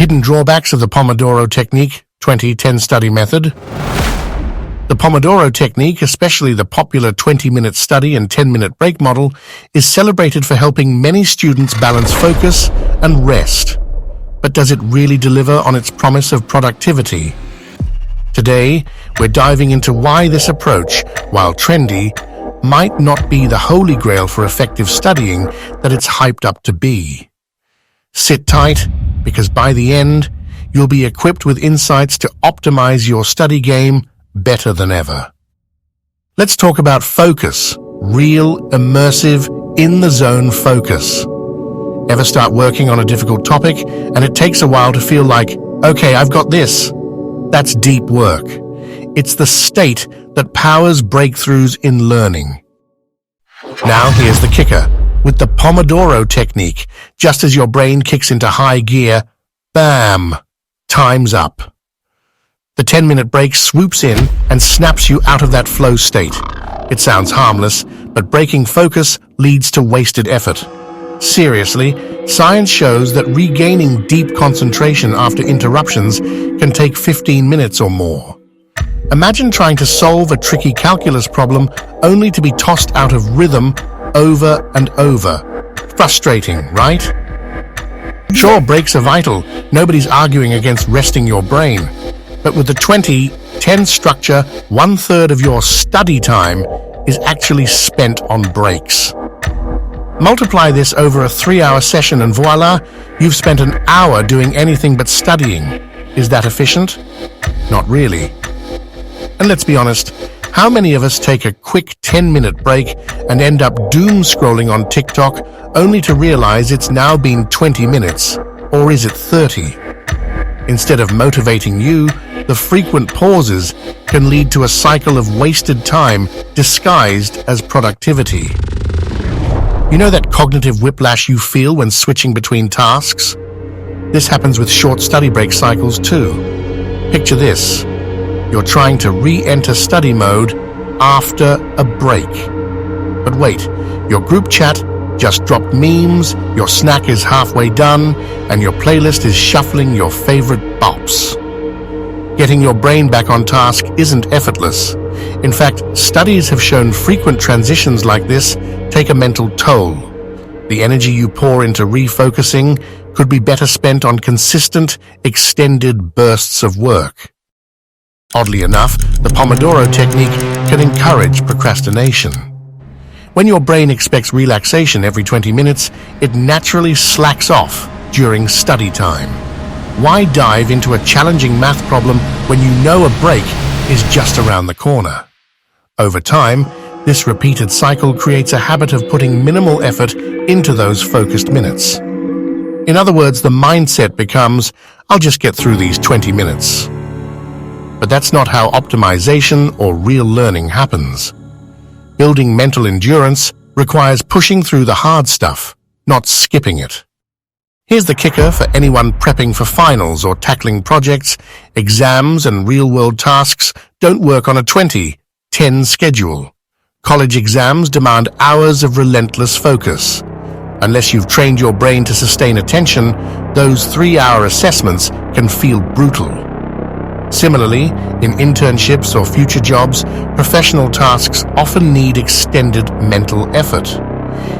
hidden drawbacks of the Pomodoro Technique 20-10 study method. The Pomodoro Technique, especially the popular 20-minute study and 10-minute break model, is celebrated for helping many students balance focus and rest. But does it really deliver on its promise of productivity? Today, we're diving into why this approach, while trendy, might not be the holy grail for effective studying that it's hyped up to be. Sit tight, because by the end, you'll be equipped with insights to optimize your study game better than ever. Let's talk about focus, real, immersive, in-the-zone focus. Ever start working on a difficult topic and it takes a while to feel like, okay, I've got this? That's deep work. It's the state that powers breakthroughs in learning. Now here's the kicker. With the Pomodoro Technique, just as your brain kicks into high gear, bam, time's up. The 10-minute break swoops in and snaps you out of that flow state. It sounds harmless, but breaking focus leads to wasted effort. Seriously, science shows that regaining deep concentration after interruptions can take 15 minutes or more. Imagine trying to solve a tricky calculus problem only to be tossed out of rhythm over and over. Frustrating, right? Sure, breaks are vital. Nobody's arguing against resting your brain. But with the 20-10 structure, 1/3 of your study time is actually spent on breaks. Multiply this over a 3-hour session and voila, you've spent an hour doing anything but studying. Is that efficient? Not really. And let's be honest, how many of us take a quick 10-minute break and end up doom scrolling on TikTok only to realize it's now been 20 minutes, or is it 30? Instead of motivating you, the frequent pauses can lead to a cycle of wasted time disguised as productivity. You know that cognitive whiplash you feel when switching between tasks? This happens with short study break cycles too. Picture this. You're trying to re-enter study mode after a break. But wait, your group chat just dropped memes, your snack is halfway done, and your playlist is shuffling your favorite bops. Getting your brain back on task isn't effortless. In fact, studies have shown frequent transitions like this take a mental toll. The energy you pour into refocusing could be better spent on consistent, extended bursts of work. Oddly enough, the Pomodoro Technique can encourage procrastination. When your brain expects relaxation every 20 minutes, it naturally slacks off during study time. Why dive into a challenging math problem when you know a break is just around the corner? Over time, this repeated cycle creates a habit of putting minimal effort into those focused minutes. In other words, the mindset becomes, I'll just get through these 20 minutes. But that's not how optimization or real learning happens. Building mental endurance requires pushing through the hard stuff, not skipping it. Here's the kicker for anyone prepping for finals or tackling projects. Exams and real-world tasks don't work on a 20-10 schedule. College exams demand hours of relentless focus. Unless you've trained your brain to sustain attention, those 3-hour assessments can feel brutal. Similarly, in internships or future jobs, professional tasks often need extended mental effort.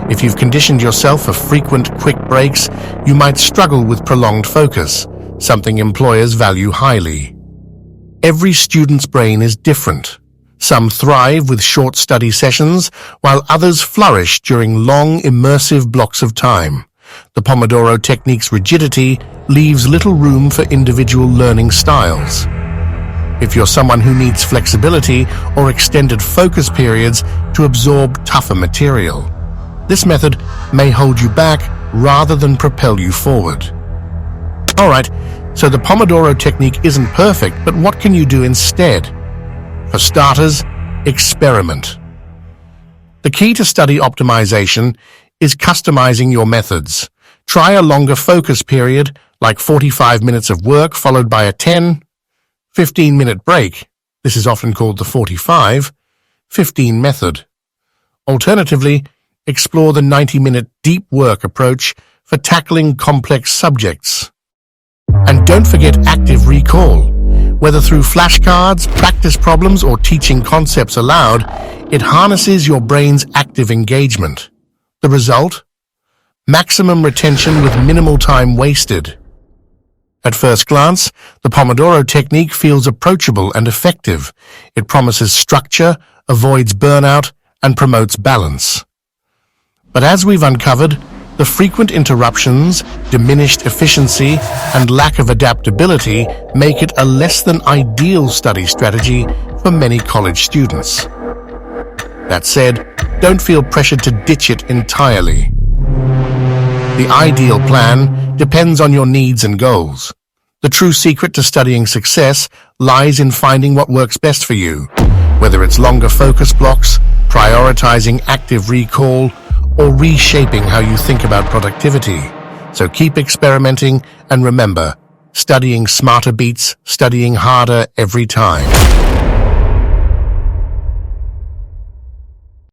If you've conditioned yourself for frequent, quick breaks, you might struggle with prolonged focus, something employers value highly. Every student's brain is different. Some thrive with short study sessions, while others flourish during long, immersive blocks of time. The Pomodoro Technique's rigidity leaves little room for individual learning styles. If you're someone who needs flexibility or extended focus periods to absorb tougher material, this method may hold you back rather than propel you forward. Alright, so the Pomodoro Technique isn't perfect, but what can you do instead? For starters, experiment. The key to study optimization is customizing your methods. Try a longer focus period, like 45 minutes of work followed by a 10-15-minute break. This is often called the 45-15 method. Alternatively, explore the 90-minute deep work approach for tackling complex subjects. And don't forget active recall. Whether through flashcards, practice problems, or teaching concepts aloud, it harnesses your brain's active engagement. The result? Maximum retention with minimal time wasted. At first glance, the Pomodoro technique feels approachable and effective. It promises structure, avoids burnout, and promotes balance. But as we've uncovered, the frequent interruptions, diminished efficiency, and lack of adaptability make it a less than ideal study strategy for many college students. That said, don't feel pressured to ditch it entirely. The ideal plan depends on your needs and goals. The true secret to studying success lies in finding what works best for you, whether it's longer focus blocks, prioritizing active recall, or reshaping how you think about productivity. So keep experimenting, and remember, studying smarter beats studying harder every time.